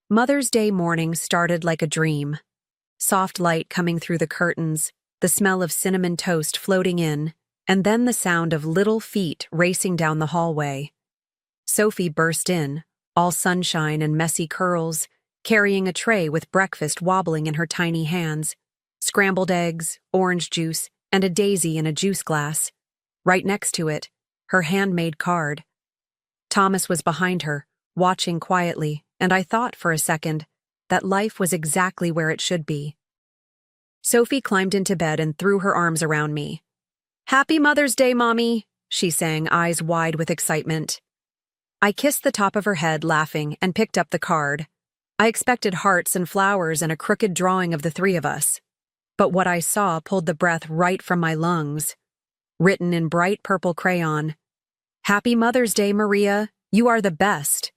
Mother's Day morning started like a dream. Soft light coming through the curtains, the smell of cinnamon toast floating in, and then the sound of little feet racing down the hallway. Sophie burst in, all sunshine and messy curls, carrying a tray with breakfast wobbling in her tiny hands, scrambled eggs, orange juice, and a daisy in a juice glass. Right next to it, her handmade card. Thomas was behind her, watching quietly, and I thought for a second that life was exactly where it should be. Sophie climbed into bed and threw her arms around me. "Happy Mother's Day, Mommy," she sang, eyes wide with excitement. I kissed the top of her head, laughing, and picked up the card. I expected hearts and flowers and a crooked drawing of the three of us. But what I saw pulled the breath right from my lungs. Written in bright purple crayon, "Happy Mother's Day, Maria. You are the best."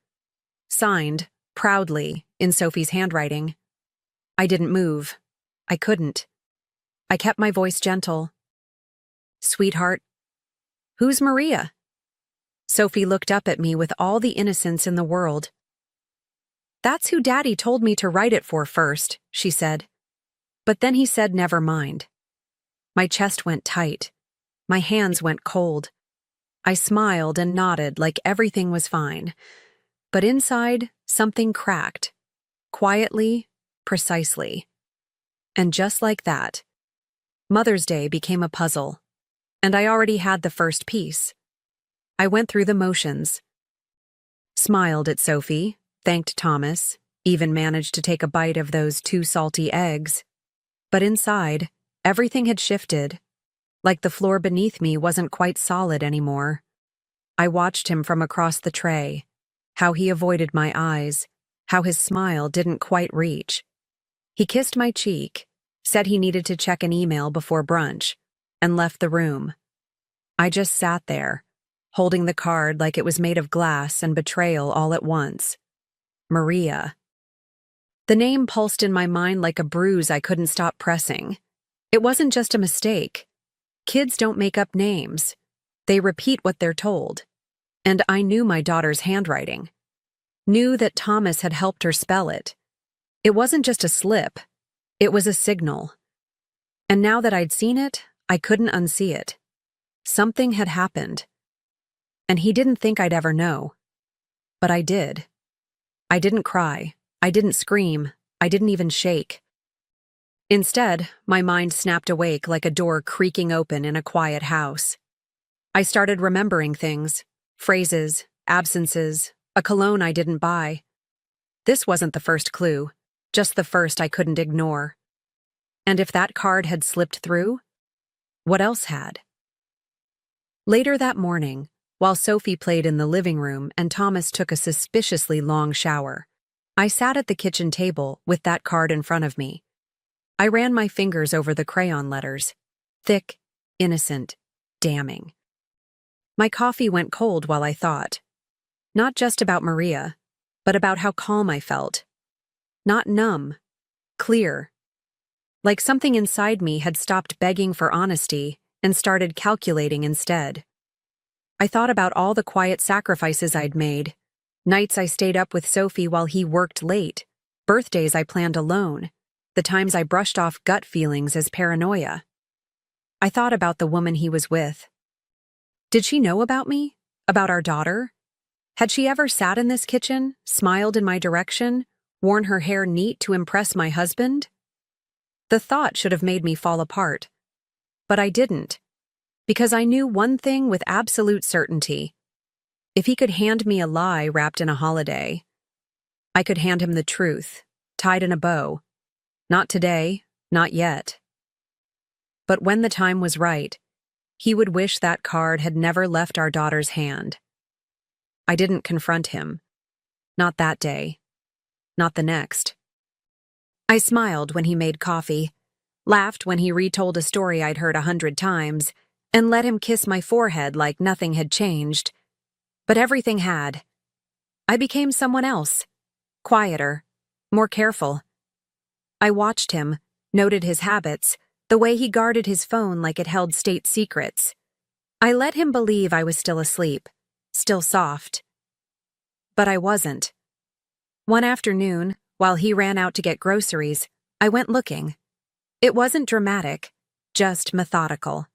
Signed, proudly, in Sophie's handwriting. I didn't move. I couldn't. I kept my voice gentle. "Sweetheart, who's Maria?" Sophie looked up at me with all the innocence in the world. "That's who Daddy told me to write it for first," she said. But then he said never mind. My chest went tight. My hands went cold. I smiled and nodded like everything was fine. But inside, something cracked. Quietly, precisely. And just like that, Mother's Day became a puzzle. And I already had the first piece. I went through the motions. Smiled at Sophie, thanked Thomas, even managed to take a bite of those 2 salty eggs. But inside, everything had shifted. Like the floor beneath me wasn't quite solid anymore. I watched him from across the tray, how he avoided my eyes, how his smile didn't quite reach. He kissed my cheek, said he needed to check an email before brunch, and left the room. I just sat there, holding the card like it was made of glass and betrayal all at once. Maria. The name pulsed in my mind like a bruise I couldn't stop pressing. It wasn't just a mistake. Kids don't make up names. They repeat what they're told. And I knew my daughter's handwriting. Knew that Thomas had helped her spell it. It wasn't just a slip. It was a signal. And now that I'd seen it, I couldn't unsee it. Something had happened. And he didn't think I'd ever know. But I did. I didn't cry. I didn't scream. I didn't even shake. Instead, my mind snapped awake like a door creaking open in a quiet house. I started remembering things, phrases, absences, a cologne I didn't buy. This wasn't the first clue, just the first I couldn't ignore. And if that card had slipped through, what else had? Later that morning, while Sophie played in the living room and Thomas took a suspiciously long shower, I sat at the kitchen table with that card in front of me. I ran my fingers over the crayon letters. Thick, innocent, damning. My coffee went cold while I thought. Not just about Maria, but about how calm I felt. Not numb. Clear. Like something inside me had stopped begging for honesty and started calculating instead. I thought about all the quiet sacrifices I'd made. Nights I stayed up with Sophie while he worked late. Birthdays I planned alone. The times I brushed off gut feelings as paranoia. I thought about the woman he was with. Did she know about me? About our daughter? Had she ever sat in this kitchen, smiled in my direction, worn her hair neat to impress my husband? The thought should have made me fall apart. But I didn't, because I knew one thing with absolute certainty. If he could hand me a lie wrapped in a holiday, I could hand him the truth, tied in a bow. Not today, not yet. But when the time was right, he would wish that card had never left our daughter's hand. I didn't confront him. Not that day. Not the next. I smiled when he made coffee, laughed when he retold a story I'd heard 100 times, and let him kiss my forehead like nothing had changed. But everything had. I became someone else. Quieter. More careful. I watched him, noted his habits, the way he guarded his phone like it held state secrets. I let him believe I was still asleep, still soft. But I wasn't. One afternoon, while he ran out to get groceries, I went looking. It wasn't dramatic, just methodical.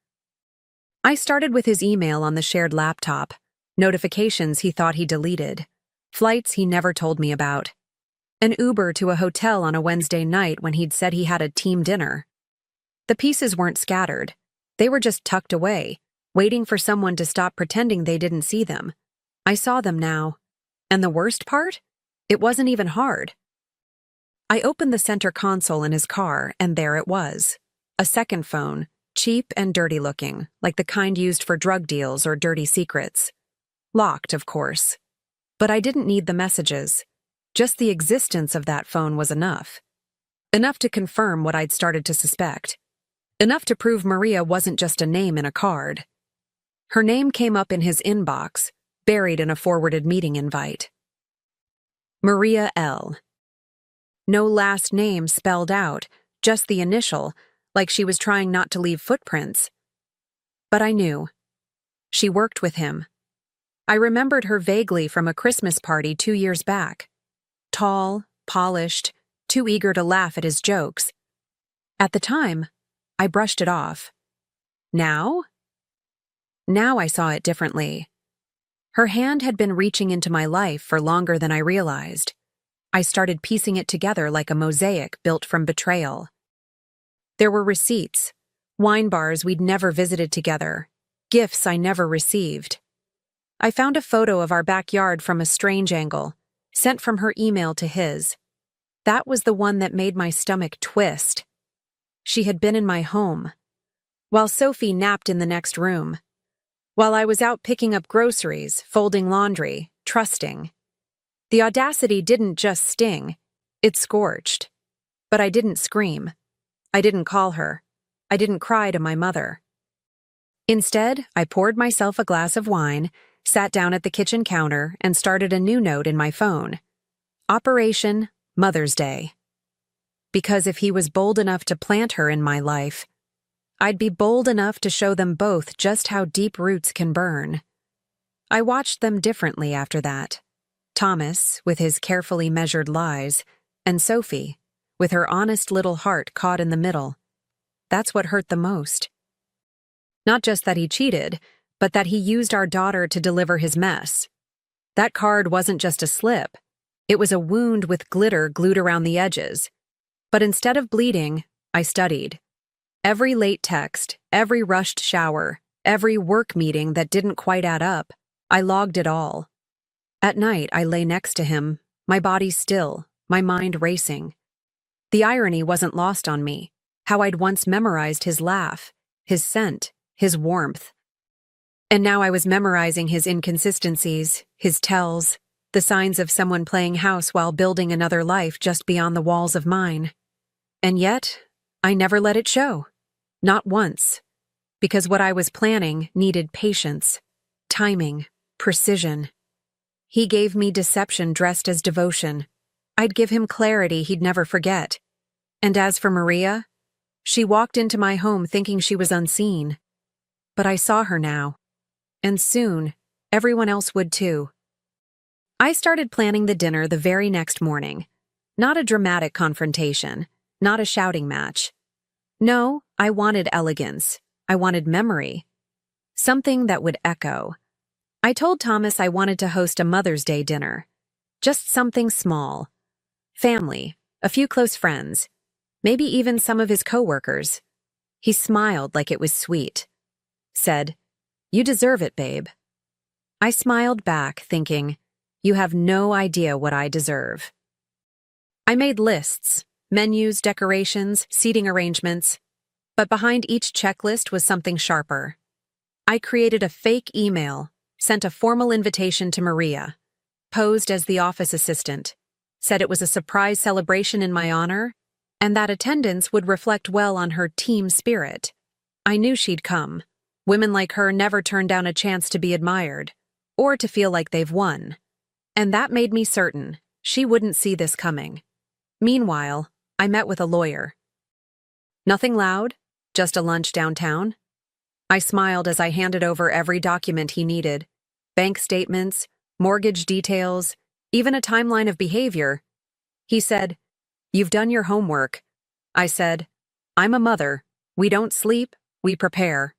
I started with his email on the shared laptop, notifications he thought he deleted, flights he never told me about, an Uber to a hotel on a Wednesday night when he'd said he had a team dinner. The pieces weren't scattered. They were just tucked away, waiting for someone to stop pretending they didn't see them. I saw them now. And the worst part? It wasn't even hard. I opened the center console in his car, and there it was. A second phone, cheap and dirty-looking, like the kind used for drug deals or dirty secrets. Locked, of course. But I didn't need the messages. Just the existence of that phone was enough. Enough to confirm what I'd started to suspect. Enough to prove Maria wasn't just a name in a card. Her name came up in his inbox, buried in a forwarded meeting invite. Maria L. No last name spelled out, just the initial, like she was trying not to leave footprints. But I knew. She worked with him. I remembered her vaguely from a Christmas party 2 years back. Tall, polished, too eager to laugh at his jokes. At the time, I brushed it off. Now? Now I saw it differently. Her hand had been reaching into my life for longer than I realized. I started piecing it together like a mosaic built from betrayal. There were receipts, wine bars we'd never visited together, gifts I never received. I found a photo of our backyard from a strange angle, sent from her email to his. That was the one that made my stomach twist. She had been in my home, while Sophie napped in the next room, while I was out picking up groceries, folding laundry, trusting. The audacity didn't just sting, it scorched. But I didn't scream. I didn't call her. I didn't cry to my mother. Instead, I poured myself a glass of wine, sat down at the kitchen counter, and started a new note in my phone. Operation Mother's Day. Because if he was bold enough to plant her in my life, I'd be bold enough to show them both just how deep roots can burn. I watched them differently after that. Thomas, with his carefully measured lies, and Sophie, with her honest little heart caught in the middle. That's what hurt the most. Not just that he cheated, but that he used our daughter to deliver his mess. That card wasn't just a slip. It was a wound with glitter glued around the edges. But instead of bleeding, I studied. Every late text, every rushed shower, every work meeting that didn't quite add up, I logged it all. At night, I lay next to him, my body still, my mind racing. The irony wasn't lost on me, how I'd once memorized his laugh, his scent, his warmth. And now I was memorizing his inconsistencies, his tells, the signs of someone playing house while building another life just beyond the walls of mine. And yet, I never let it show. Not once. Because what I was planning needed patience, timing, precision. He gave me deception dressed as devotion. I'd give him clarity he'd never forget. And as for Maria, she walked into my home thinking she was unseen. But I saw her now. And soon, everyone else would too. I started planning the dinner the very next morning. Not a dramatic confrontation, not a shouting match. No, I wanted elegance. I wanted memory. Something that would echo. I told Thomas I wanted to host a Mother's Day dinner. Just something small. Family, a few close friends, maybe even some of his coworkers. He smiled like it was sweet. Said, "You deserve it, babe." I smiled back, thinking, you have no idea what I deserve. I made lists, menus, decorations, seating arrangements, but behind each checklist was something sharper. I created a fake email, sent a formal invitation to Maria, posed as the office assistant, said it was a surprise celebration in my honor, and that attendance would reflect well on her team spirit. I knew she'd come. Women like her never turn down a chance to be admired, or to feel like they've won. And that made me certain she wouldn't see this coming. Meanwhile, I met with a lawyer. Nothing loud, just a lunch downtown. I smiled as I handed over every document he needed. Bank statements, mortgage details, even a timeline of behavior. He said, "You've done your homework." I said, "I'm a mother. We don't sleep, we prepare."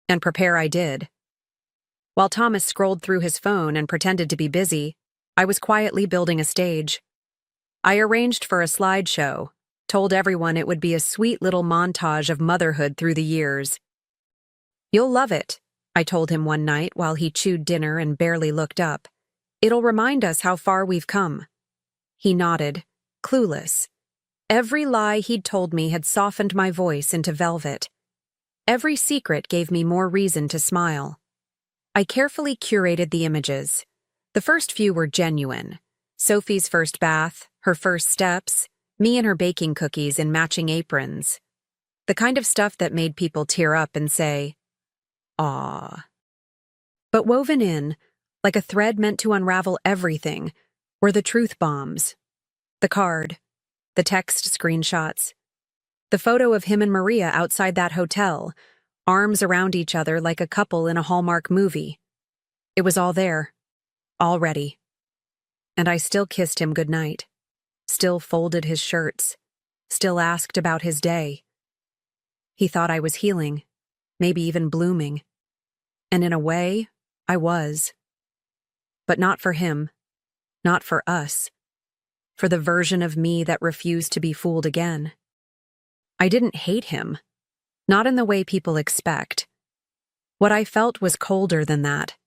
And prepare I did. While Thomas scrolled through his phone and pretended to be busy, I was quietly building a stage. I arranged for a slideshow, told everyone it would be a sweet little montage of motherhood through the years. "You'll love it," I told him one night while he chewed dinner and barely looked up. "It'll remind us how far we've come." He nodded, clueless. Every lie he'd told me had softened my voice into velvet. Every secret gave me more reason to smile. I carefully curated the images. The first few were genuine. Sophie's first bath, her first steps, me and her baking cookies in matching aprons. The kind of stuff that made people tear up and say, "Aw." But woven in, like a thread meant to unravel everything, were the truth bombs. The card, the text screenshots, the photo of him and Maria outside that hotel, arms around each other like a couple in a Hallmark movie. It was all there, already. And I still kissed him goodnight, still folded his shirts, still asked about his day. He thought I was healing, maybe even blooming. And in a way, I was. But not for him, not for us, for the version of me that refused to be fooled again. I didn't hate him, not in the way people expect. What I felt was colder than that,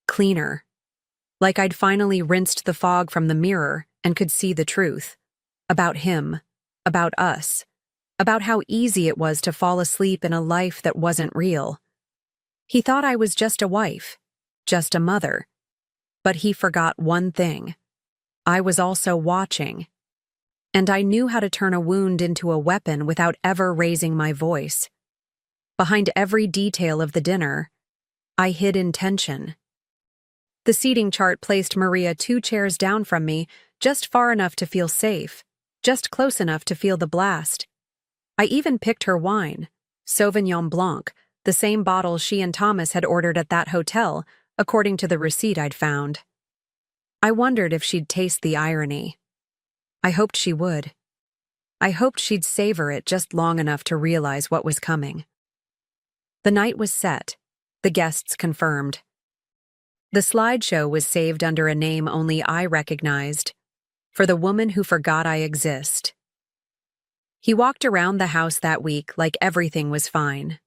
cleaner, like I'd finally rinsed the fog from the mirror and could see the truth. About him, about us, about how easy it was to fall asleep in a life that wasn't real. He thought I was just a wife, just a mother. But he forgot one thing. I was also watching. And I knew how to turn a wound into a weapon without ever raising my voice. Behind every detail of the dinner, I hid intention. The seating chart placed Maria 2 chairs down from me, just far enough to feel safe, just close enough to feel the blast. I even picked her wine, Sauvignon Blanc, the same bottle she and Thomas had ordered at that hotel, according to the receipt I'd found. I wondered if she'd taste the irony. I hoped she would. I hoped she'd savor it just long enough to realize what was coming. The night was set, the guests confirmed. The slideshow was saved under a name only I recognized, for the woman who forgot I exist. He walked around the house that week like everything was fine,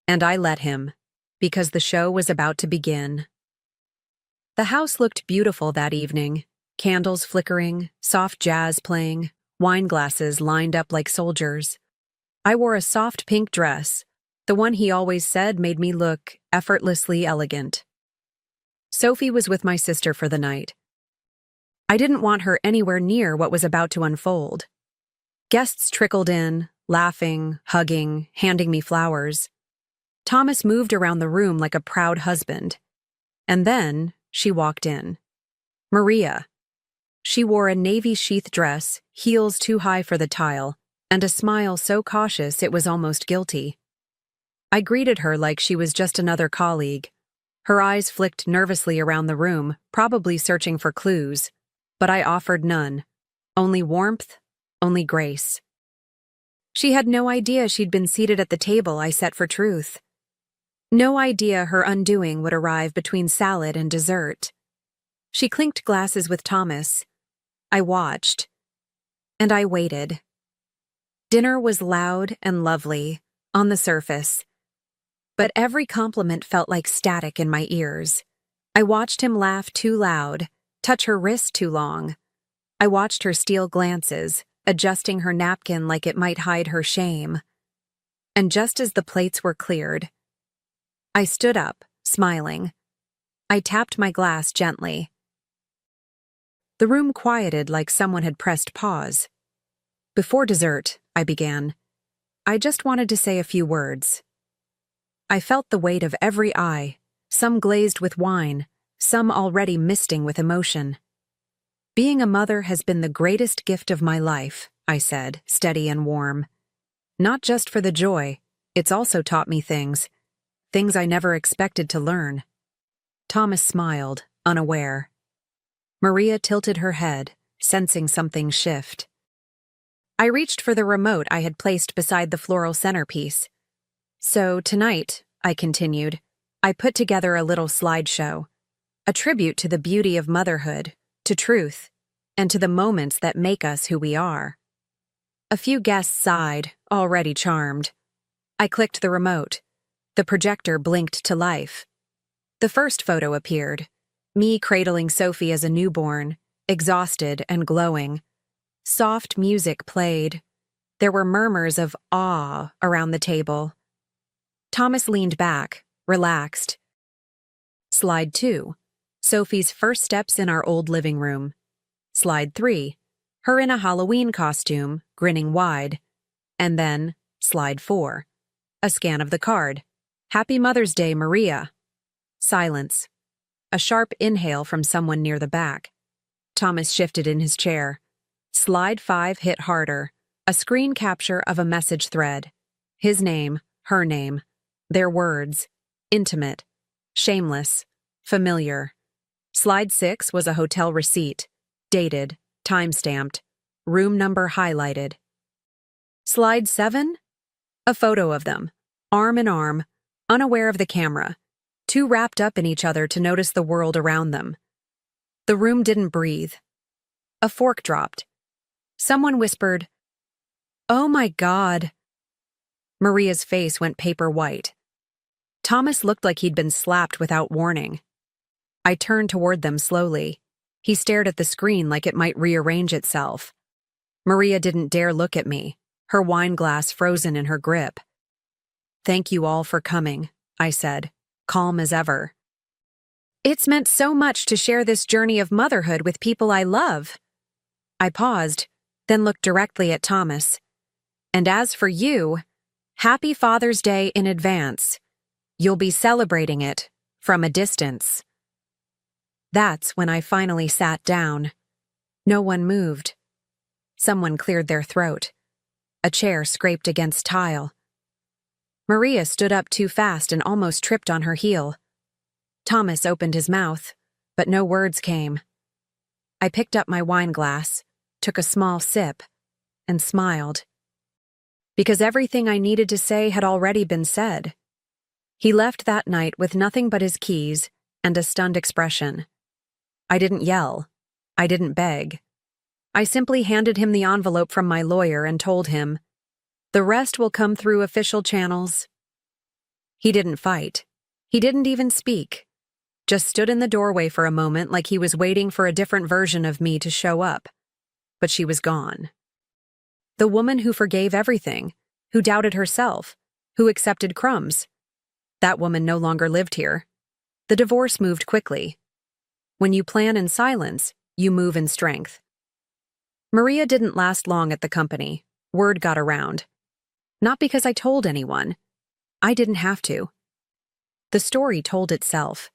and I let him, because the show was about to begin. The house looked beautiful that evening, candles flickering, soft jazz playing, wine glasses lined up like soldiers. I wore a soft pink dress, the one he always said made me look effortlessly elegant. Sophie was with my sister for the night. I didn't want her anywhere near what was about to unfold. Guests trickled in, laughing, hugging, handing me flowers. Thomas moved around the room like a proud husband. And then she walked in. Maria. She wore a navy sheath dress, heels too high for the tile, and a smile so cautious it was almost guilty. I greeted her like she was just another colleague. Her eyes flicked nervously around the room, probably searching for clues, but I offered none. Only warmth, only grace. She had no idea she'd been seated at the table I set for truth. No idea her undoing would arrive between salad and dessert. She clinked glasses with Thomas. I watched. And I waited. Dinner was loud and lovely, on the surface. But every compliment felt like static in my ears. I watched him laugh too loud, touch her wrist too long. I watched her steal glances, adjusting her napkin like it might hide her shame. And just as the plates were cleared, I stood up, smiling. I tapped my glass gently. The room quieted like someone had pressed pause. "Before dessert," I began, "I just wanted to say a few words." I felt the weight of every eye, some glazed with wine, some already misting with emotion. "Being a mother has been the greatest gift of my life," I said, steady and warm. "Not just for the joy, it's also taught me things I never expected to learn." Thomas smiled, unaware. Maria tilted her head, sensing something shift. I reached for the remote I had placed beside the floral centerpiece. So tonight, I continued, I put together a little slideshow, a tribute to the beauty of motherhood, to truth, and to the moments that make us who we are. A few guests sighed, already charmed. I clicked the remote. The projector blinked to life. The first photo appeared, me cradling Sophie as a newborn, exhausted and glowing. Soft music played. There were murmurs of awe around the table. Thomas leaned back, relaxed. Slide 2. Sophie's first steps in our old living room. Slide 3. Her in a Halloween costume, grinning wide. And then, slide 4. A scan of the card. Happy Mother's Day, Maria. Silence. A sharp inhale from someone near the back. Thomas shifted in his chair. Slide 5 hit harder. A screen capture of a message thread. His name, her name. Their words. Intimate. Shameless. Familiar. Slide 6 was a hotel receipt. Dated. Time-stamped. Room number highlighted. Slide 7? A photo of them. Arm in arm. Unaware of the camera. Too wrapped up in each other to notice the world around them. The room didn't breathe. A fork dropped. Someone whispered, "Oh my God." Maria's face went paper white. Thomas looked like he'd been slapped without warning. I turned toward them slowly. He stared at the screen like it might rearrange itself. Maria didn't dare look at me, her wine glass frozen in her grip. "Thank you all for coming," I said, calm as ever. "It's meant so much to share this journey of motherhood with people I love." I paused, then looked directly at Thomas. "And as for you, happy Father's Day in advance. You'll be celebrating it from a distance." That's when I finally sat down. No one moved. Someone cleared their throat. A chair scraped against tile. Maria stood up too fast and almost tripped on her heel. Thomas opened his mouth, but no words came. I picked up my wine glass, took a small sip, and smiled. Because everything I needed to say had already been said. He left that night with nothing but his keys and a stunned expression. I didn't yell. I didn't beg. I simply handed him the envelope from my lawyer and told him, "The rest will come through official channels." He didn't fight. He didn't even speak. Just stood in the doorway for a moment like he was waiting for a different version of me to show up. But she was gone. The woman who forgave everything, who doubted herself, who accepted crumbs. That woman no longer lived here. The divorce moved quickly. When you plan in silence, you move in strength. Maria didn't last long at the company. Word got around. Not because I told anyone. I didn't have to. The story told itself.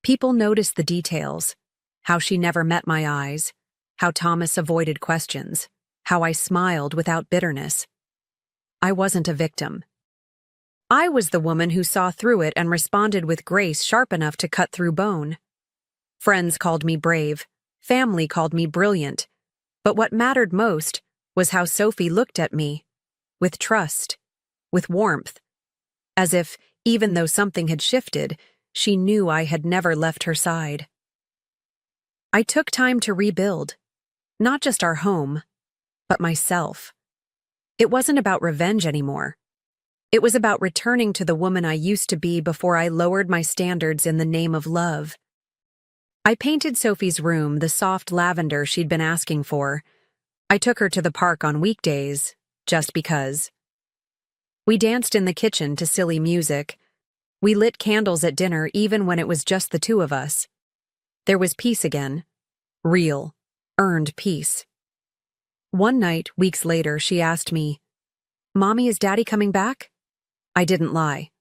People noticed the details. How she never met my eyes. How Thomas avoided questions. How I smiled without bitterness. I wasn't a victim. I was the woman who saw through it and responded with grace sharp enough to cut through bone. Friends called me brave. Family called me brilliant. But what mattered most was how Sophie looked at me. With trust. With warmth. As if, even though something had shifted, she knew I had never left her side. I took time to rebuild. Not just our home, but myself. It wasn't about revenge anymore. It was about returning to the woman I used to be before I lowered my standards in the name of love. I painted Sophie's room the soft lavender she'd been asking for. I took her to the park on weekdays, just because. We danced in the kitchen to silly music. We lit candles at dinner even when it was just the two of us. There was peace again. Real, earned peace. One night, weeks later, she asked me, "Mommy, is Daddy coming back?" I didn't lie.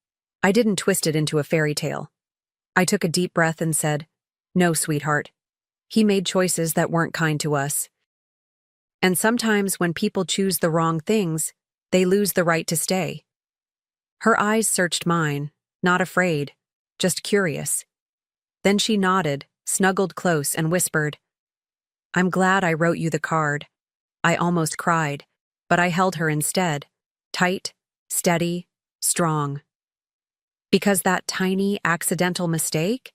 I didn't twist it into a fairy tale. I took a deep breath and said, "No, sweetheart. He made choices that weren't kind to us. And sometimes when people choose the wrong things, they lose the right to stay." Her eyes searched mine, not afraid, just curious. Then she nodded, snuggled close, and whispered, I'm glad I wrote you the card. I almost cried, but I held her instead, tight, steady, strong. Because that tiny, accidental mistake,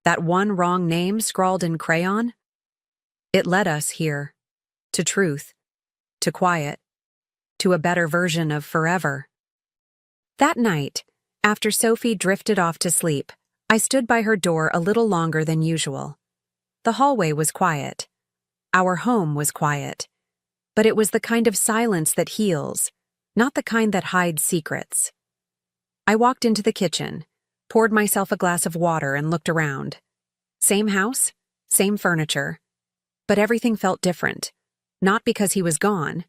that one wrong name scrawled in crayon, it led us here, to truth, to quiet, to a better version of forever. That night, after Sophie drifted off to sleep, I stood by her door a little longer than usual. The hallway was quiet. Our home was quiet. But it was the kind of silence that heals, not the kind that hides secrets. I walked into the kitchen, poured myself a glass of water and looked around. Same house, same furniture. But everything felt different. Not because he was gone,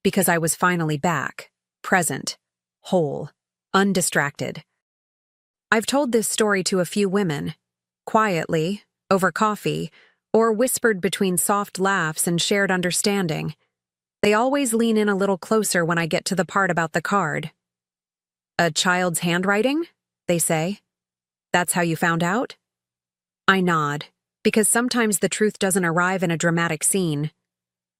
because I was finally back, present, whole, undistracted. I've told this story to a few women, quietly, over coffee, or whispered between soft laughs and shared understanding. They always lean in a little closer when I get to the part about the card. A child's handwriting? They say. That's how you found out? I nod, because sometimes the truth doesn't arrive in a dramatic scene.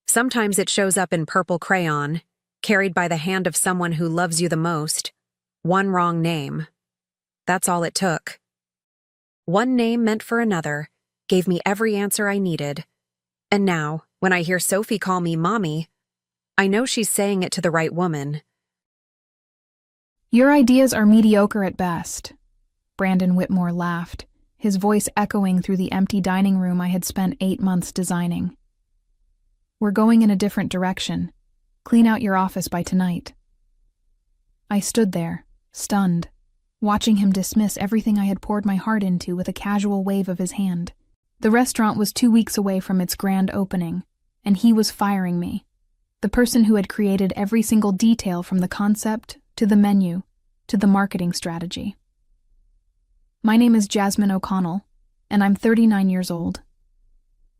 Sometimes it shows up in purple crayon, carried by the hand of someone who loves you the most. One wrong name. That's all it took. One name meant for another, gave me every answer I needed. And now, when I hear Sophie call me Mommy, I know she's saying it to the right woman. Your ideas are mediocre at best. Brandon Whitmore laughed, his voice echoing through the empty dining room I had spent 8 months designing. We're going in a different direction. Clean out your office by tonight. I stood there, stunned, watching him dismiss everything I had poured my heart into with a casual wave of his hand. The restaurant was 2 weeks away from its grand opening, and he was firing me. The person who had created every single detail from the concept to the menu to the marketing strategy. My name is Jasmine O'Connell, and I'm 39 years old.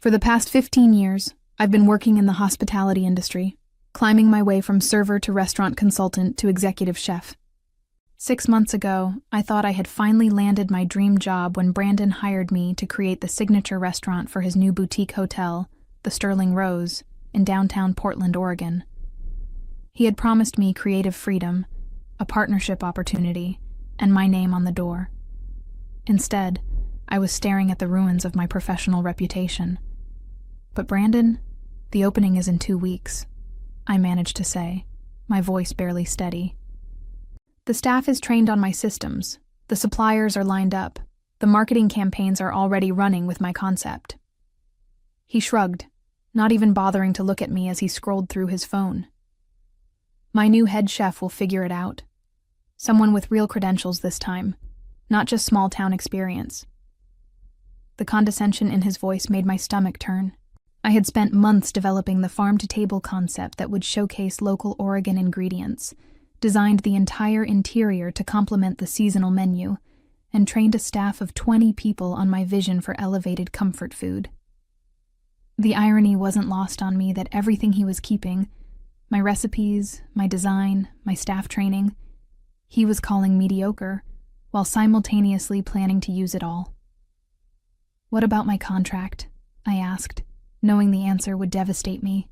For the past 15 years, I've been working in the hospitality industry, climbing my way from server to restaurant consultant to executive chef. 6 months ago, I thought I had finally landed my dream job when Brandon hired me to create the signature restaurant for his new boutique hotel, the Sterling Rose, in downtown Portland, Oregon. He had promised me creative freedom, a partnership opportunity, and my name on the door. Instead, I was staring at the ruins of my professional reputation. But Brandon, the opening is in 2 weeks, I managed to say, my voice barely steady. The staff is trained on my systems, the suppliers are lined up, the marketing campaigns are already running with my concept. He shrugged, not even bothering to look at me as he scrolled through his phone. My new head chef will figure it out. Someone with real credentials this time, not just small-town experience. The condescension in his voice made my stomach turn. I had spent months developing the farm-to-table concept that would showcase local Oregon ingredients, designed the entire interior to complement the seasonal menu, and trained a staff of 20 people on my vision for elevated comfort food. The irony wasn't lost on me that everything he was keeping, my recipes, my design, my staff training, he was calling mediocre, while simultaneously planning to use it all. What about my contract? I asked, knowing the answer would devastate me.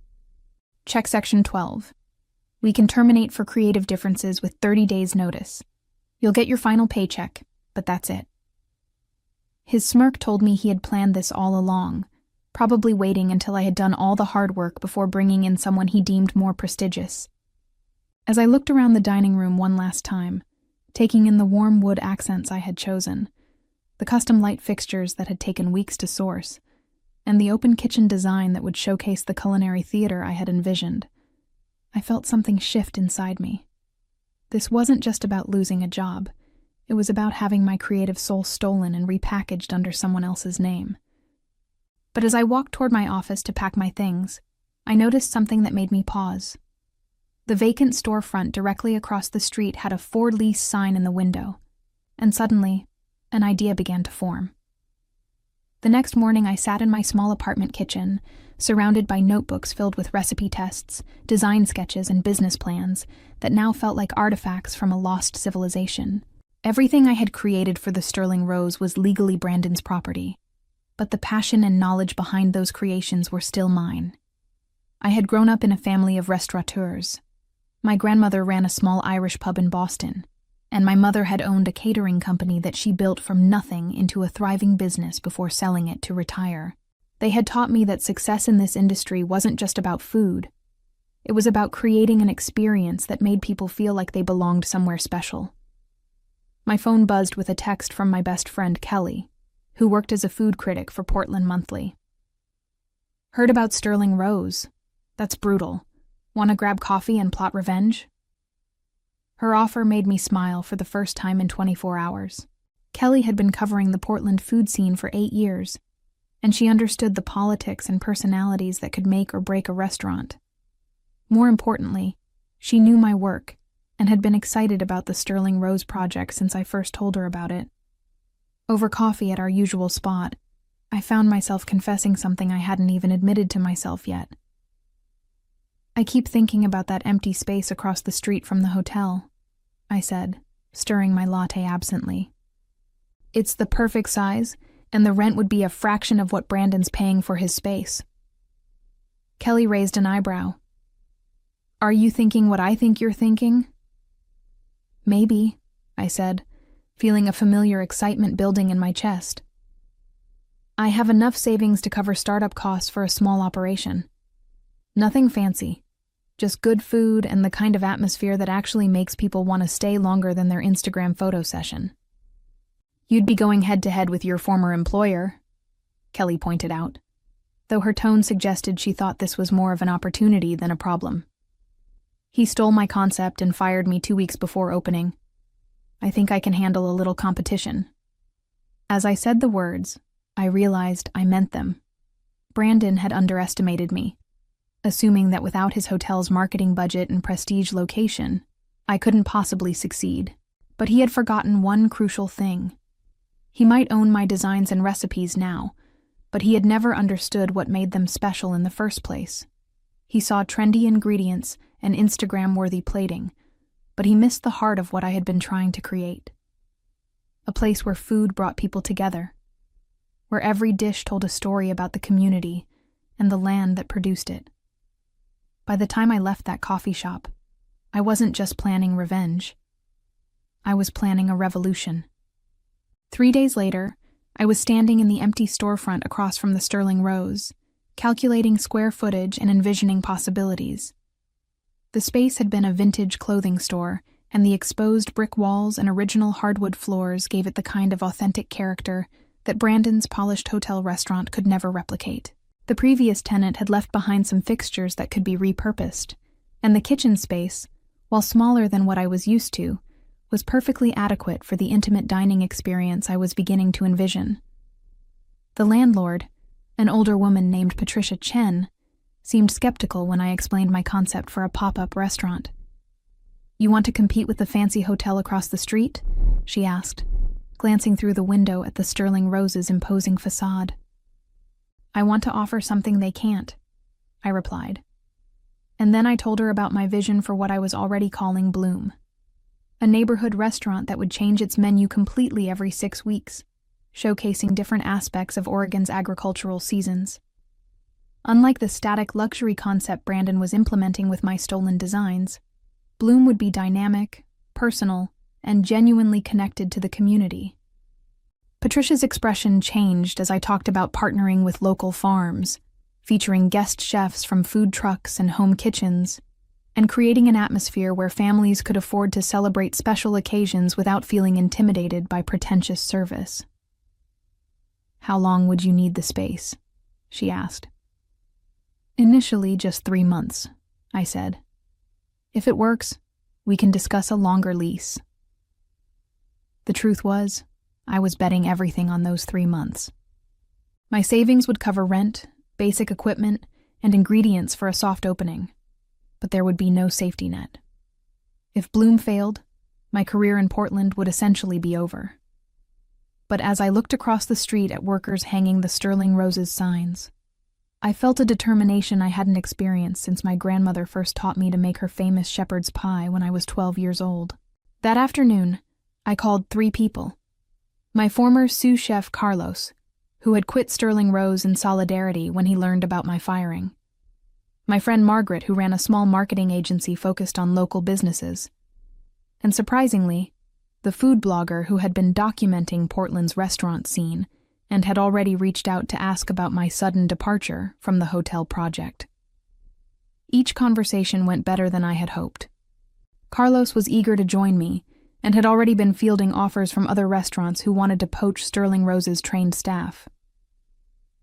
Check section 12. We can terminate for creative differences with 30 days' notice. You'll get your final paycheck, but that's it. His smirk told me he had planned this all along, probably waiting until I had done all the hard work before bringing in someone he deemed more prestigious. As I looked around the dining room one last time, taking in the warm wood accents I had chosen, the custom light fixtures that had taken weeks to source, and the open kitchen design that would showcase the culinary theater I had envisioned, I felt something shift inside me. This wasn't just about losing a job. It was about having my creative soul stolen and repackaged under someone else's name. But as I walked toward my office to pack my things, I noticed something that made me pause. The vacant storefront directly across the street had a for lease sign in the window, and suddenly, an idea began to form. The next morning I sat in my small apartment kitchen, surrounded by notebooks filled with recipe tests, design sketches, and business plans that now felt like artifacts from a lost civilization. Everything I had created for the Sterling Rose was legally Brandon's property. but the passion and knowledge behind those creations were still mine. I had grown up in a family of restaurateurs. My grandmother ran a small Irish pub in Boston, and my mother had owned a catering company that she built from nothing into a thriving business before selling it to retire. They had taught me that success in this industry wasn't just about food. It was about creating an experience that made people feel like they belonged somewhere special. My phone buzzed with a text from my best friend, Kelly, who worked as a food critic for Portland Monthly. "Heard about Sterling Rose. That's brutal. Want to grab coffee and plot revenge?" Her offer made me smile for the first time in 24 hours. Kelly had been covering the Portland food scene for 8 years, and she understood the politics and personalities that could make or break a restaurant. More importantly, she knew my work and had been excited about the Sterling Rose project since I first told her about it. Over coffee at our usual spot, I found myself confessing something I hadn't even admitted to myself yet. "I keep thinking about that empty space across the street from the hotel," I said, stirring my latte absently. "It's the perfect size, and the rent would be a fraction of what Brandon's paying for his space." Kelly raised an eyebrow. "Are you thinking what I think you're thinking?" "Maybe," I said, feeling a familiar excitement building in my chest. "I have enough savings to cover startup costs for a small operation. Nothing fancy. Just good food and the kind of atmosphere that actually makes people want to stay longer than their Instagram photo session." "You'd be going head-to-head with your former employer," Kelly pointed out, though her tone suggested she thought this was more of an opportunity than a problem. "He stole my concept and fired me 2 weeks before opening. I think I can handle a little competition." As I said the words, I realized I meant them. Brandon had underestimated me, assuming that without his hotel's marketing budget and prestige location, I couldn't possibly succeed. But he had forgotten one crucial thing. He might own my designs and recipes now, but he had never understood what made them special in the first place. He saw trendy ingredients and Instagram-worthy plating, but he missed the heart of what I had been trying to create. A place where food brought people together, where every dish told a story about the community and the land that produced it. By the time I left that coffee shop, I wasn't just planning revenge. I was planning a revolution. 3 days later, I was standing in the empty storefront across from the Sterling Rose, calculating square footage and envisioning possibilities. The space had been a vintage clothing store, and the exposed brick walls and original hardwood floors gave it the kind of authentic character that Brandon's polished hotel restaurant could never replicate. The previous tenant had left behind some fixtures that could be repurposed, and the kitchen space, while smaller than what I was used to, was perfectly adequate for the intimate dining experience I was beginning to envision. The landlord, an older woman named Patricia Chen, seemed skeptical when I explained my concept for a pop-up restaurant. "You want to compete with the fancy hotel across the street?" she asked, glancing through the window at the Sterling Rose's imposing facade. "I want to offer something they can't," I replied. And then I told her about my vision for what I was already calling Bloom, a neighborhood restaurant that would change its menu completely every 6 weeks, showcasing different aspects of Oregon's agricultural seasons. Unlike the static luxury concept Brandon was implementing with my stolen designs, Bloom would be dynamic, personal, and genuinely connected to the community. Patricia's expression changed as I talked about partnering with local farms, featuring guest chefs from food trucks and home kitchens, and creating an atmosphere where families could afford to celebrate special occasions without feeling intimidated by pretentious service. "How long would you need the space?" she asked. "Initially, just 3 months," I said. "If it works, we can discuss a longer lease." The truth was, I was betting everything on those 3 months. My savings would cover rent, basic equipment, and ingredients for a soft opening, but there would be no safety net. If Bloom failed, my career in Portland would essentially be over. But as I looked across the street at workers hanging the Sterling Rose's signs, I felt a determination I hadn't experienced since my grandmother first taught me to make her famous shepherd's pie when I was 12 years old. That afternoon, I called 3 people. My former sous chef Carlos, who had quit Sterling Rose in solidarity when he learned about my firing. My friend Margaret, who ran a small marketing agency focused on local businesses. And surprisingly, the food blogger who had been documenting Portland's restaurant scene and had already reached out to ask about my sudden departure from the hotel project. Each conversation went better than I had hoped. Carlos was eager to join me and had already been fielding offers from other restaurants who wanted to poach Sterling Rose's trained staff.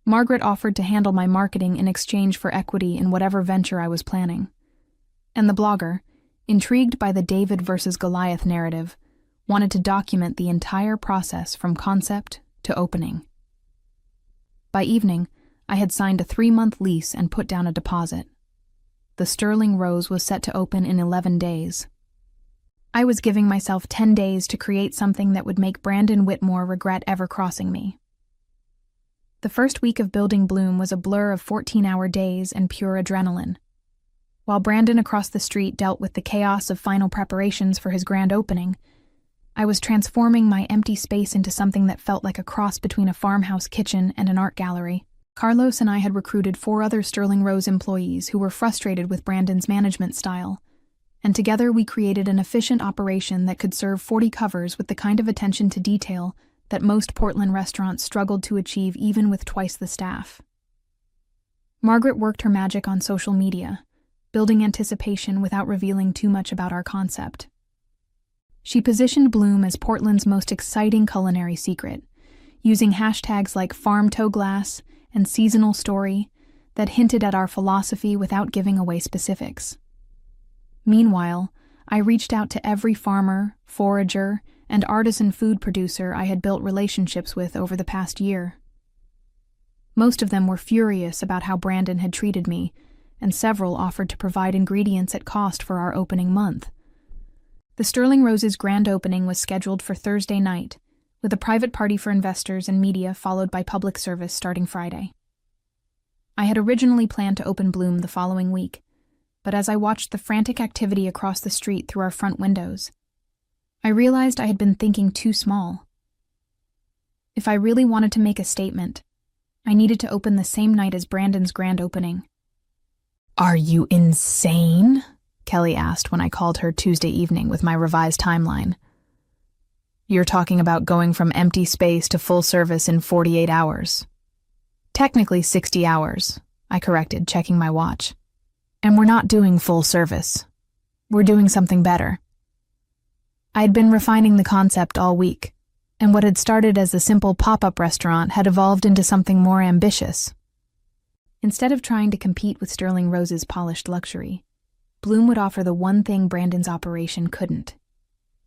Margaret offered to handle my marketing in exchange for equity in whatever venture I was planning. And the blogger, intrigued by the David versus Goliath narrative, wanted to document the entire process from concept to opening. By evening, I had signed a 3-month lease and put down a deposit. The Sterling Rose was set to open in 11 days. I was giving myself 10 days to create something that would make Brandon Whitmore regret ever crossing me. The first week of building Bloom was a blur of 14-hour days and pure adrenaline. While Brandon across the street dealt with the chaos of final preparations for his grand opening, I was transforming my empty space into something that felt like a cross between a farmhouse kitchen and an art gallery. Carlos and I had recruited 4 other Sterling Rose employees who were frustrated with Brandon's management style, and together we created an efficient operation that could serve 40 covers with the kind of attention to detail that most Portland restaurants struggled to achieve even with twice the staff. Margaret worked her magic on social media, building anticipation without revealing too much about our concept. She positioned Bloom as Portland's most exciting culinary secret, using hashtags like farm toe glass and seasonal story that hinted at our philosophy without giving away specifics. Meanwhile, I reached out to every farmer, forager, and artisan food producer I had built relationships with over the past year. Most of them were furious about how Brandon had treated me, and several offered to provide ingredients at cost for our opening month. The Sterling Rose's grand opening was scheduled for Thursday night, with a private party for investors and media followed by public service starting Friday. I had originally planned to open Bloom the following week, but as I watched the frantic activity across the street through our front windows, I realized I had been thinking too small. If I really wanted to make a statement, I needed to open the same night as Brandon's grand opening. "Are you insane?" Kelly asked when I called her Tuesday evening with my revised timeline. "You're talking about going from empty space to full service in 48 hours. Technically 60 hours, I corrected, checking my watch. And we're not doing full service. We're doing something better." I had been refining the concept all week, and what had started as a simple pop-up restaurant had evolved into something more ambitious. Instead of trying to compete with Sterling Rose's polished luxury, Bloom would offer the one thing Brandon's operation couldn't: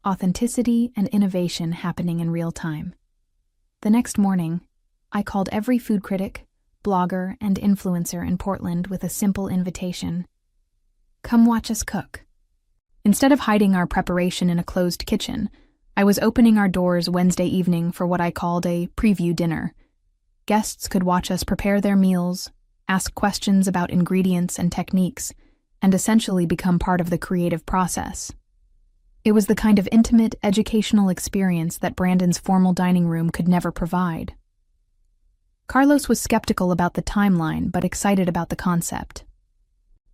authenticity and innovation happening in real time. The next morning, I called every food critic, blogger, and influencer in Portland with a simple invitation. Come watch us cook. Instead of hiding our preparation in a closed kitchen, I was opening our doors Wednesday evening for what I called a preview dinner. Guests could watch us prepare their meals, ask questions about ingredients and techniques, and essentially become part of the creative process. It was the kind of intimate, educational experience that Brandon's formal dining room could never provide. Carlos was skeptical about the timeline, but excited about the concept.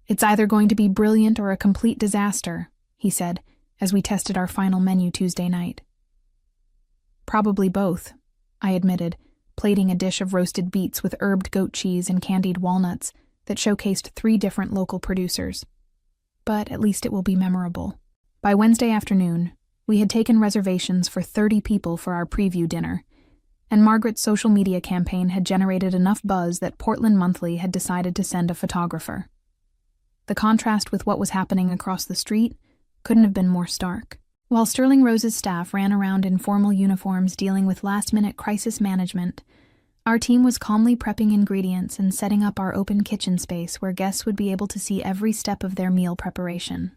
"It's either going to be brilliant or a complete disaster," he said, as we tested our final menu Tuesday night. "Probably both," I admitted, plating a dish of roasted beets with herbed goat cheese and candied walnuts that showcased 3 different local producers. "But at least it will be memorable." By Wednesday afternoon, we had taken reservations for 30 people for our preview dinner, and Margaret's social media campaign had generated enough buzz that Portland Monthly had decided to send a photographer. The contrast with what was happening across the street couldn't have been more stark. While Sterling Rose's staff ran around in formal uniforms dealing with last-minute crisis management, our team was calmly prepping ingredients and setting up our open kitchen space where guests would be able to see every step of their meal preparation.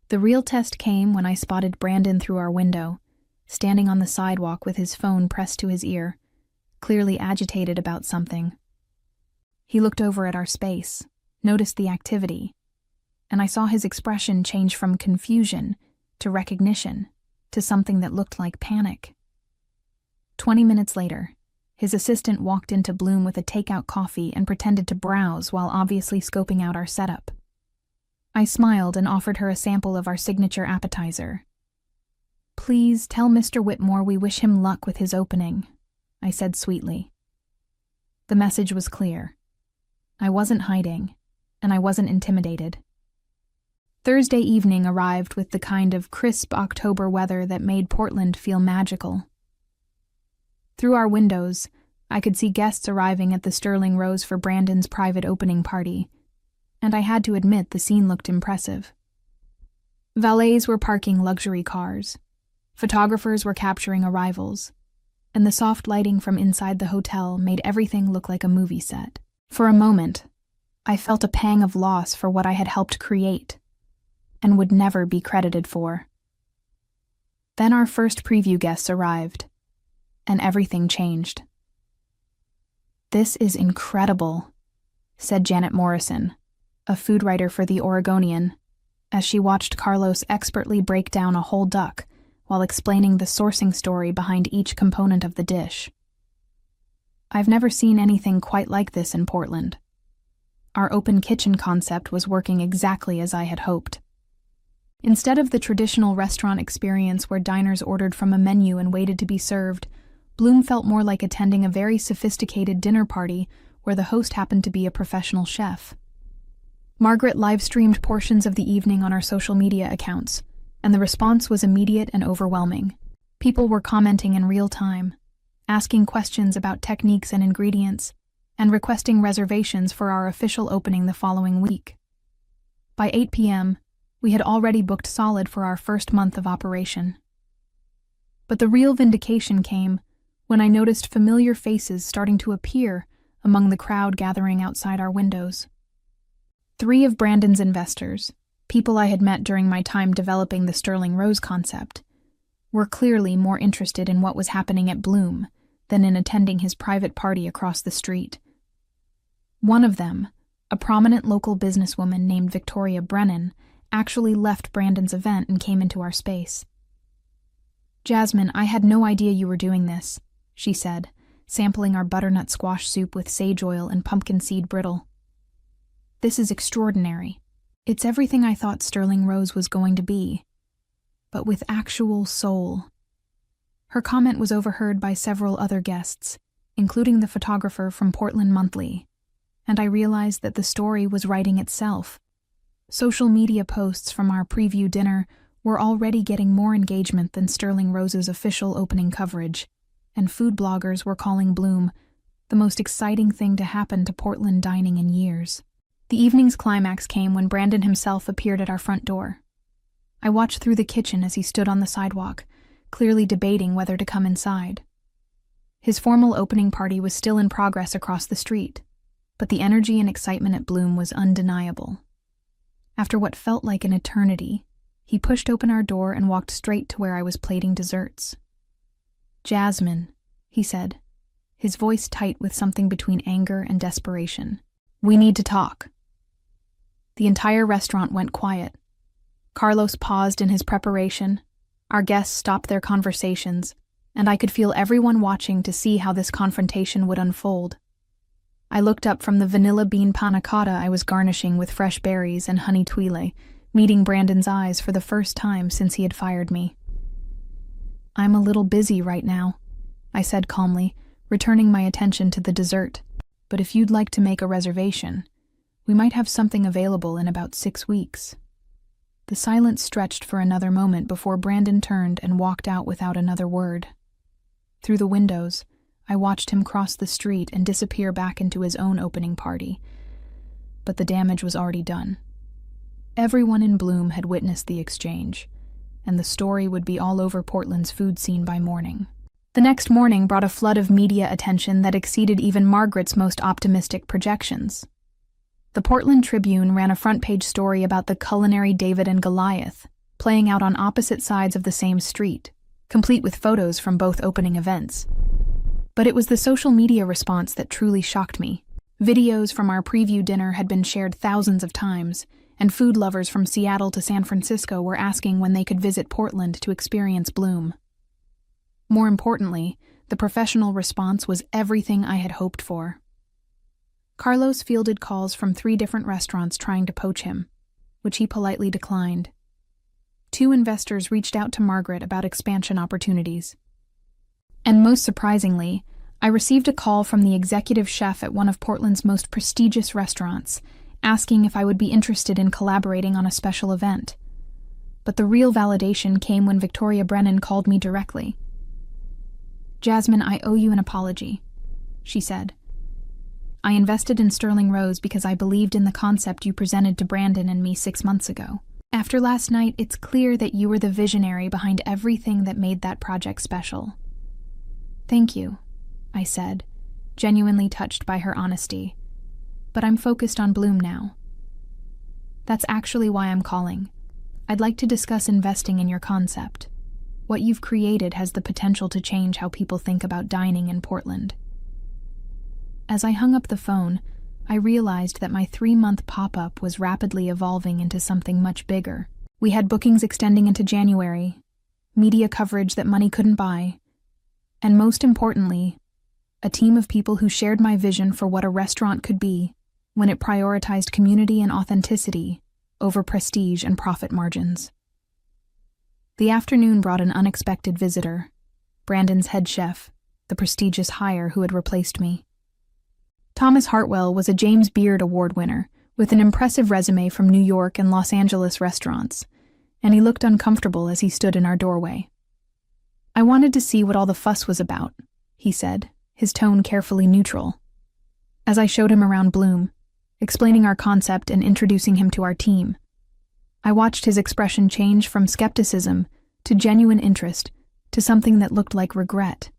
The real test came when I spotted Brandon through our window, standing on the sidewalk with his phone pressed to his ear, clearly agitated about something. He looked over at our space, noticed the activity, and I saw his expression change from confusion to recognition to something that looked like panic. 20 minutes later, His assistant walked into Bloom with a takeout coffee and pretended to browse while obviously scoping out our setup. I smiled and offered her a sample of our signature appetizer. "Please tell Mr. Whitmore we wish him luck with his opening," I said sweetly. The message was clear. I wasn't hiding, and I wasn't intimidated. Thursday evening arrived with the kind of crisp October weather that made Portland feel magical. Through our windows, I could see guests arriving at the Sterling Rose for Brandon's private opening party, and I had to admit the scene looked impressive. Valets were parking luxury cars, photographers were capturing arrivals, and the soft lighting from inside the hotel made everything look like a movie set. For a moment, I felt a pang of loss for what I had helped create, and would never be credited for. Then our first preview guests arrived, and everything changed. "This is incredible," said Janet Morrison, a food writer for The Oregonian, as she watched Carlos expertly break down a whole duck while explaining the sourcing story behind each component of the dish. "I've never seen anything quite like this in Portland." Our open kitchen concept was working exactly as I had hoped. Instead of the traditional restaurant experience where diners ordered from a menu and waited to be served, Bloom felt more like attending a very sophisticated dinner party where the host happened to be a professional chef. Margaret live-streamed portions of the evening on our social media accounts, and the response was immediate and overwhelming. People were commenting in real time, asking questions about techniques and ingredients, and requesting reservations for our official opening the following week. By 8 p.m., we had already booked solid for our first month of operation. But the real vindication came when I noticed familiar faces starting to appear among the crowd gathering outside our windows. 3 of Brandon's investors, people I had met during my time developing the Sterling Rose concept, were clearly more interested in what was happening at Bloom than in attending his private party across the street. One of them, a prominent local businesswoman named Victoria Brennan, actually left Brandon's event and came into our space. "Jasmine, I had no idea you were doing this," she said, sampling our butternut squash soup with sage oil and pumpkin seed brittle. "This is extraordinary. It's everything I thought Sterling Rose was going to be, but with actual soul." Her comment was overheard by several other guests, including the photographer from Portland Monthly, and I realized that the story was writing itself. Social media posts from our preview dinner were already getting more engagement than Sterling Rose's official opening coverage, and food bloggers were calling Bloom the most exciting thing to happen to Portland dining in years. The evening's climax came when Brandon himself appeared at our front door. I watched through the kitchen as he stood on the sidewalk, clearly debating whether to come inside. His formal opening party was still in progress across the street, but the energy and excitement at Bloom was undeniable. After what felt like an eternity, he pushed open our door and walked straight to where I was plating desserts. "Jasmine," he said, his voice tight with something between anger and desperation. "We need to talk." The entire restaurant went quiet. Carlos paused in his preparation, our guests stopped their conversations, and I could feel everyone watching to see how this confrontation would unfold. I looked up from the vanilla bean panna cotta I was garnishing with fresh berries and honey tuile, meeting Brandon's eyes for the first time since he had fired me. "I'm a little busy right now," I said calmly, returning my attention to the dessert. "But if you'd like to make a reservation, we might have something available in about 6 weeks." The silence stretched for another moment before Brandon turned and walked out without another word. Through the windows, I watched him cross the street and disappear back into his own opening party. But the damage was already done. Everyone in Bloom had witnessed the exchange, and the story would be all over Portland's food scene by morning. The next morning brought a flood of media attention that exceeded even Margaret's most optimistic projections. The Portland Tribune ran a front-page story about the culinary David and Goliath, playing out on opposite sides of the same street, complete with photos from both opening events. But it was the social media response that truly shocked me. Videos from our preview dinner had been shared thousands of times, and food lovers from Seattle to San Francisco were asking when they could visit Portland to experience Bloom. More importantly, The professional response was everything I had hoped for. Carlos fielded calls from 3 different restaurants trying to poach him, which he politely declined. 2 investors reached out to Margaret about expansion opportunities. And most surprisingly, I received a call from the executive chef at one of Portland's most prestigious restaurants, asking if I would be interested in collaborating on a special event. But the real validation came when Victoria Brennan called me directly. "Jasmine, I owe you an apology," she said. "I invested in Sterling Rose because I believed in the concept you presented to Brandon and me 6 months ago. After last night, it's clear that you were the visionary behind everything that made that project special." "Thank you," I said, genuinely touched by her honesty. "But I'm focused on Bloom now." "That's actually why I'm calling. I'd like to discuss investing in your concept. What you've created has the potential to change how people think about dining in Portland." As I hung up the phone, I realized that my 3-month pop-up was rapidly evolving into something much bigger. We had bookings extending into January, media coverage that money couldn't buy, and most importantly, a team of people who shared my vision for what a restaurant could be when it prioritized community and authenticity over prestige and profit margins. The afternoon brought an unexpected visitor, Brandon's head chef, the prestigious hire who had replaced me. Thomas Hartwell was a James Beard Award winner with an impressive resume from New York and Los Angeles restaurants, and he looked uncomfortable as he stood in our doorway. "I wanted to see what all the fuss was about," he said, his tone carefully neutral. As I showed him around Bloom, explaining our concept and introducing him to our team, I watched his expression change from skepticism to genuine interest to something that looked like regret.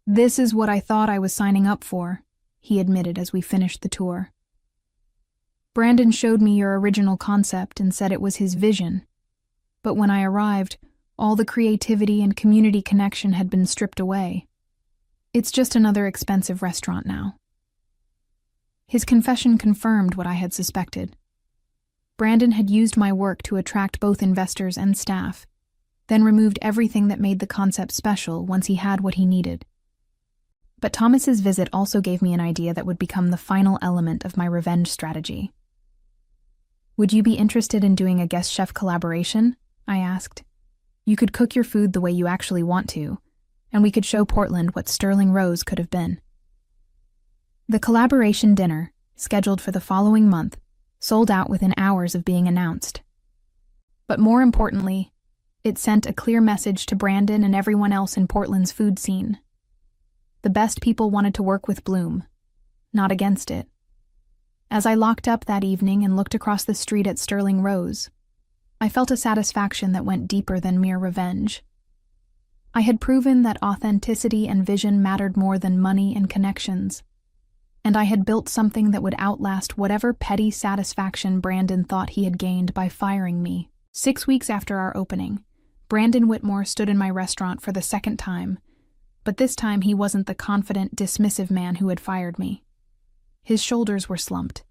"This is what I thought I was signing up for," he admitted as we finished the tour. "Brandon showed me your original concept and said it was his vision. But when I arrived, all the creativity and community connection had been stripped away. It's just another expensive restaurant now." His confession confirmed what I had suspected. Brandon had used my work to attract both investors and staff, then removed everything that made the concept special once he had what he needed. But Thomas's visit also gave me an idea that would become the final element of my revenge strategy. "Would you be interested in doing a guest chef collaboration?" I asked. "You could cook your food the way you actually want to, and we could show Portland what Sterling Rose could have been." The collaboration dinner, scheduled for the following month, sold out within hours of being announced. But more importantly, it sent a clear message to Brandon and everyone else in Portland's food scene. The best people wanted to work with Bloom, not against it. As I locked up that evening and looked across the street at Sterling Rose, I felt a satisfaction that went deeper than mere revenge. I had proven that authenticity and vision mattered more than money and connections, and I had built something that would outlast whatever petty satisfaction Brandon thought he had gained by firing me. 6 weeks after our opening, Brandon Whitmore stood in my restaurant for the second time, but this time he wasn't the confident, dismissive man who had fired me. His shoulders were slumped,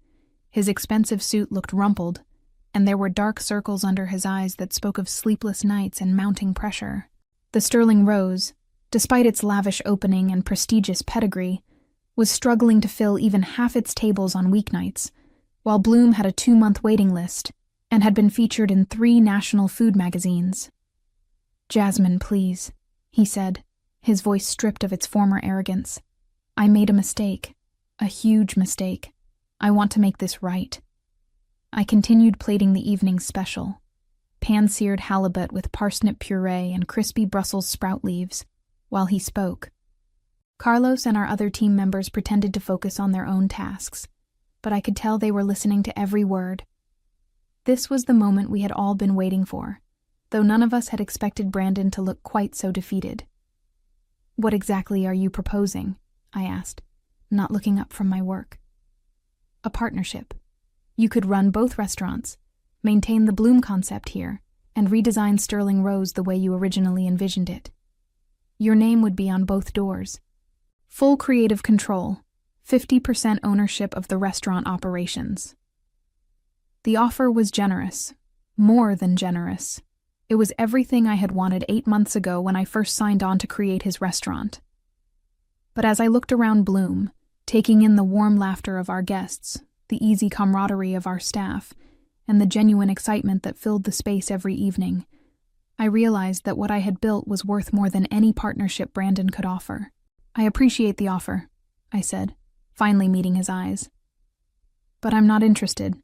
his expensive suit looked rumpled, and there were dark circles under his eyes that spoke of sleepless nights and mounting pressure. The Sterling Rose, despite its lavish opening and prestigious pedigree, was struggling to fill even half its tables on weeknights, while Bloom had a 2-month waiting list and had been featured in 3 national food magazines. "Jasmine, please," he said, his voice stripped of its former arrogance. "I made a mistake, a huge mistake. I want to make this right." I continued plating the evening's special, pan-seared halibut with parsnip puree and crispy Brussels sprout leaves, while he spoke. Carlos and our other team members pretended to focus on their own tasks, but I could tell they were listening to every word. This was the moment we had all been waiting for, though none of us had expected Brandon to look quite so defeated. "What exactly are you proposing?" I asked, not looking up from my work. "A partnership. You could run both restaurants, maintain the Bloom concept here, and redesign Sterling Rose the way you originally envisioned it. Your name would be on both doors. Full creative control, 50% ownership of the restaurant operations." The offer was generous, more than generous. It was everything I had wanted 8 months ago when I first signed on to create his restaurant. But as I looked around Bloom, taking in the warm laughter of our guests, the easy camaraderie of our staff, and the genuine excitement that filled the space every evening, I realized that what I had built was worth more than any partnership Brandon could offer. "I appreciate the offer," I said, finally meeting his eyes. "But I'm not interested."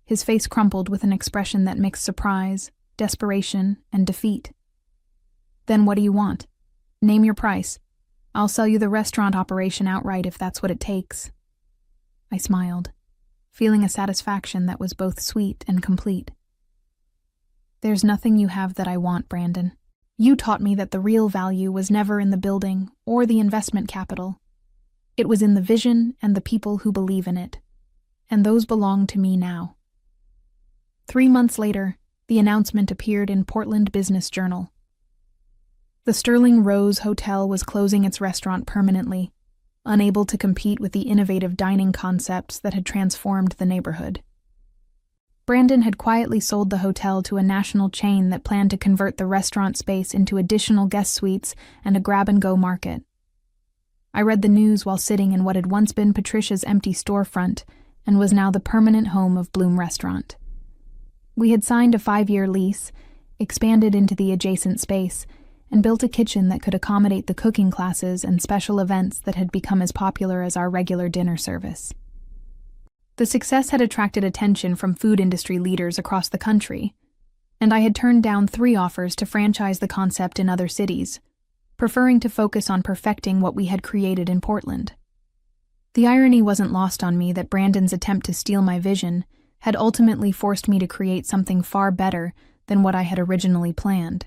His face crumpled with an expression that mixed surprise, desperation, and defeat. "Then what do you want? Name your price. I'll sell you the restaurant operation outright if that's what it takes." I smiled, feeling a satisfaction that was both sweet and complete. "There's nothing you have that I want, Brandon. You taught me that the real value was never in the building or the investment capital. It was in the vision and the people who believe in it. And those belong to me now." 3 months later, the announcement appeared in Portland Business Journal. The Sterling Rose Hotel was closing its restaurant permanently, unable to compete with the innovative dining concepts that had transformed the neighborhood. Brandon had quietly sold the hotel to a national chain that planned to convert the restaurant space into additional guest suites and a grab-and-go market. I read the news while sitting in what had once been Patricia's empty storefront and was now the permanent home of Bloom Restaurant. We had signed a 5-year lease, expanded into the adjacent space, and built a kitchen that could accommodate the cooking classes and special events that had become as popular as our regular dinner service. The success had attracted attention from food industry leaders across the country, and I had turned down 3 offers to franchise the concept in other cities, preferring to focus on perfecting what we had created in Portland. The irony wasn't lost on me that Brandon's attempt to steal my vision had ultimately forced me to create something far better than what I had originally planned.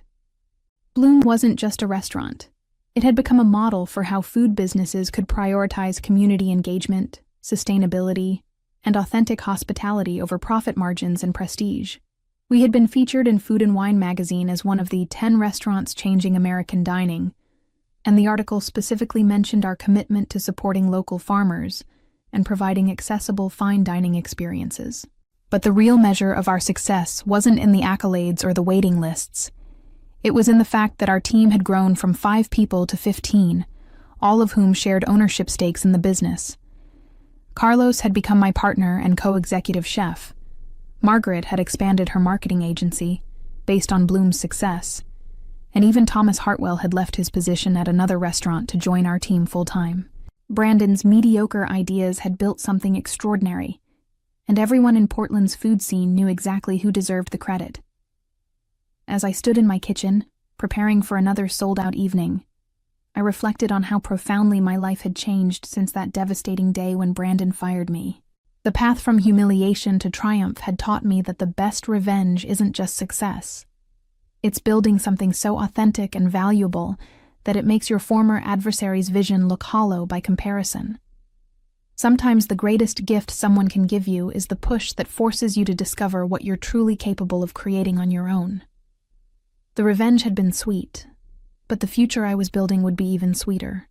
Bloom wasn't just a restaurant. It had become a model for how food businesses could prioritize community engagement, sustainability, and authentic hospitality over profit margins and prestige. We had been featured in Food and Wine magazine as one of the 10 restaurants changing American dining, and the article specifically mentioned our commitment to supporting local farmers and providing accessible fine dining experiences. But the real measure of our success wasn't in the accolades or the waiting lists. It was in the fact that our team had grown from 5 people to 15, all of whom shared ownership stakes in the business. Carlos had become my partner and co-executive chef. Margaret had expanded her marketing agency, based on Bloom's success, and even Thomas Hartwell had left his position at another restaurant to join our team full-time. Brandon's mediocre ideas had built something extraordinary, and everyone in Portland's food scene knew exactly who deserved the credit. As I stood in my kitchen, preparing for another sold-out evening, I reflected on how profoundly my life had changed since that devastating day when Brandon fired me. The path from humiliation to triumph had taught me that the best revenge isn't just success. It's building something so authentic and valuable that it makes your former adversary's vision look hollow by comparison. Sometimes the greatest gift someone can give you is the push that forces you to discover what you're truly capable of creating on your own. The revenge had been sweet, but the future I was building would be even sweeter.